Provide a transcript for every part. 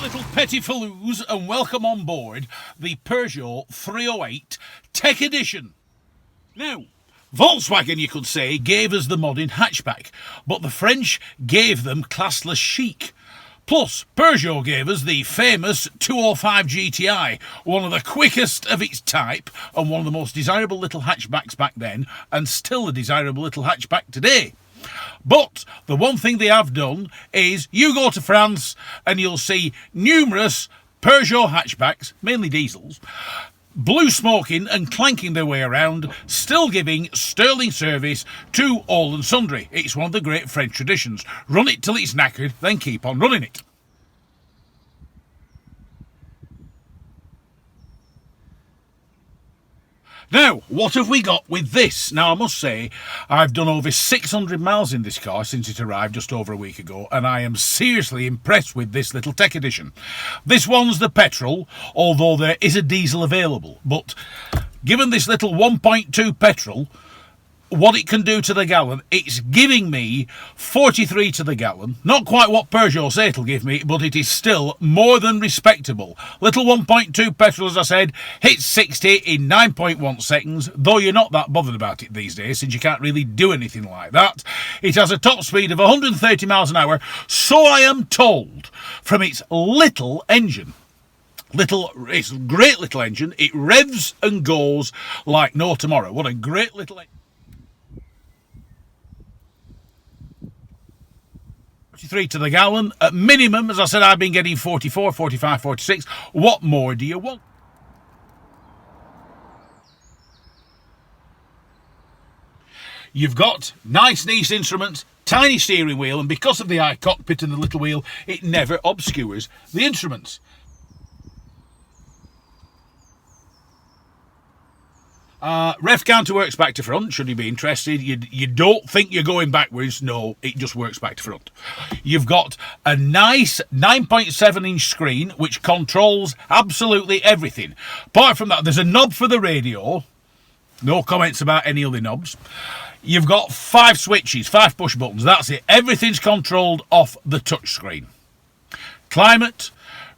little pettifaloos and welcome on board the Peugeot 308 Tech Edition. Now, Volkswagen, you could say, gave us the modern hatchback, but the French gave them classless chic. Plus, Peugeot gave us the famous 205 GTI, one of the quickest of its type and one of the most desirable little hatchbacks back then, and still a desirable little hatchback today. But the one thing they have done is you go to France and you'll see numerous Peugeot hatchbacks, mainly diesels, blue smoking and clanking their way around, still giving sterling service to all and sundry. It's one of the great French traditions. Run it till it's knackered, then keep on running it. Now, what have we got with this? Now, I must say, I've done over 600 miles in this car since it arrived just over a week ago, and I am seriously impressed with this little Tech Edition. This one's the petrol, although there is a diesel available. But given this little 1.2 petrol, what it can do to the gallon, it's giving me 43 to the gallon. Not quite what Peugeot say it'll give me, but it is still more than respectable. Little 1.2 petrol, as I said, hits 60 in 9.1 seconds, though you're not that bothered about it these days, since you can't really do anything like that. It has a top speed of 130 miles an hour, so I am told, from its little engine. It's a great little engine. It revs and goes like no tomorrow. What a great little engine. 43 to the gallon. At minimum, as I said, I've been getting 44, 45, 46. What more do you want? You've got nice instruments, tiny steering wheel, and because of the high cockpit and the little wheel, it never obscures the instruments. Ref counter works back to front, should you be interested. You don't think you're going backwards. No, it just works back to front. You've got a nice 9.7 inch screen which controls absolutely everything. Apart from that, there's a knob for the radio. No comments about any other knobs. You've got 5 switches, 5 push buttons. That's it. Everything's controlled off the touch screen. Climate,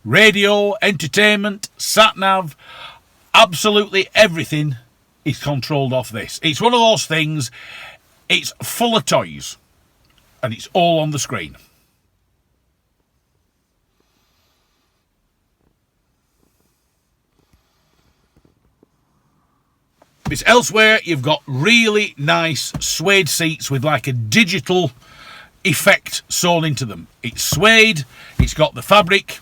radio, entertainment, sat-nav, absolutely everything is controlled off this. It's one of those things, it's full of toys and it's all on the screen. It's elsewhere, you've got really nice suede seats with like a digital effect sewn into them. It's suede, it's got the fabric.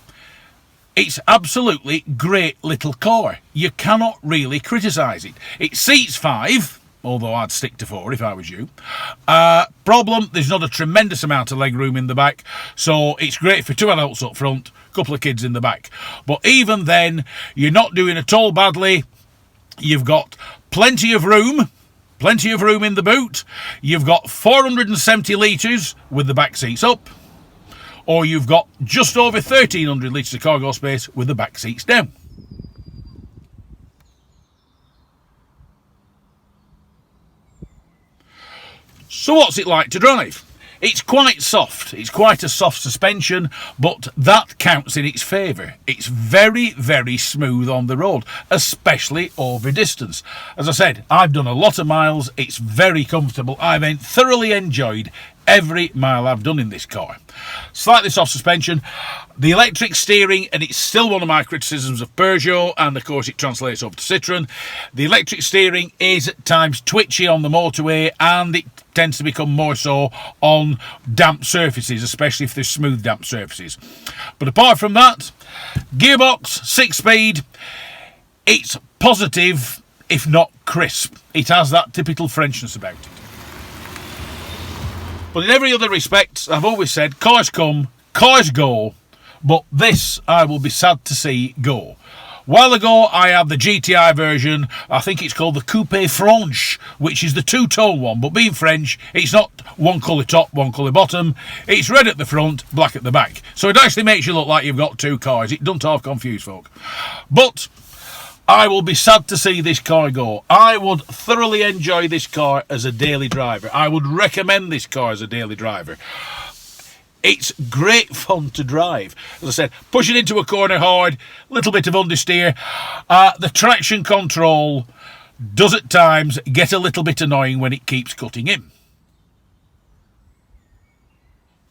It's absolutely great little car. You cannot really criticise it. It seats 5, although I'd stick to 4 if I was you. Problem, there's not a tremendous amount of leg room in the back, so it's great for 2 adults up front, a couple of kids in the back. But even then, you're not doing at all badly. You've got plenty of room in the boot. You've got 470 litres with the back seats up. Or you've got just over 1,300 litres of cargo space with the back seats down. So what's it like to drive? It's quite soft. It's quite a soft suspension, but that counts in its favour. It's very, very smooth on the road, especially over distance. As I said, I've done a lot of miles. It's very comfortable. I've thoroughly enjoyed every mile I've done in this car. Slightly soft suspension, the electric steering, and it's still one of my criticisms of Peugeot, and of course it translates over to Citroën. The electric steering is at times twitchy on the motorway, and it tends to become more so on damp surfaces, especially if there's smooth damp surfaces. But apart from that, gearbox, 6-speed, it's positive, if not crisp. It has that typical Frenchness about it. But in every other respect, I've always said, cars come, cars go, but this I will be sad to see go. A while ago, I had the GTI version. I think it's called the Coupe Franche, which is the 2-tone one. But being French, it's not one colour top, one colour bottom. It's red at the front, black at the back. So it actually makes you look like you've got 2 cars. It doesn't half confuse folk. But I will be sad to see this car go. I would thoroughly enjoy this car as a daily driver. I would recommend this car as a daily driver. It's great fun to drive. As I said, pushing into a corner hard, little bit of understeer. The traction control does at times get a little bit annoying when it keeps cutting in.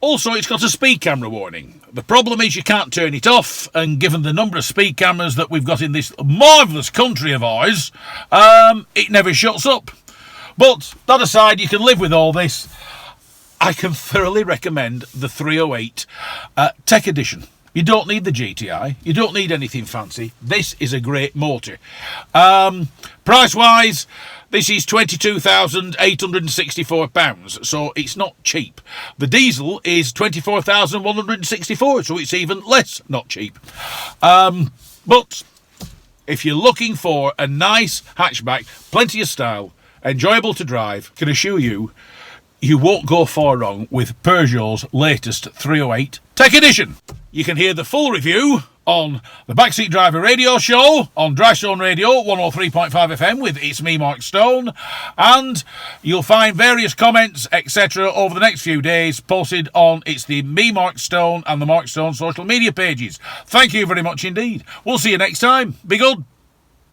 Also, it's got a speed camera warning. The problem is you can't turn it off, and given the number of speed cameras that we've got in this marvellous country of ours, it never shuts up. But that aside, you can live with all this. I can thoroughly recommend the 308 Tech Edition. You don't need the GTI. You don't need anything fancy. This is a great motor. Price-wise, this is £22,864, so it's not cheap. The diesel is £24,164, so it's even less not cheap. But if you're looking for a nice hatchback, plenty of style, enjoyable to drive, can assure you, you won't go far wrong with Peugeot's latest 308 Tech Edition. You can hear the full review on the Backseat Driver radio show on Drystone Radio 103.5 FM with It's Me, Mark Stone, and you'll find various comments, etc. over the next few days posted on It's the Me, Mark Stone and the Mark Stone social media pages. Thank you very much indeed. We'll see you next time. Be good.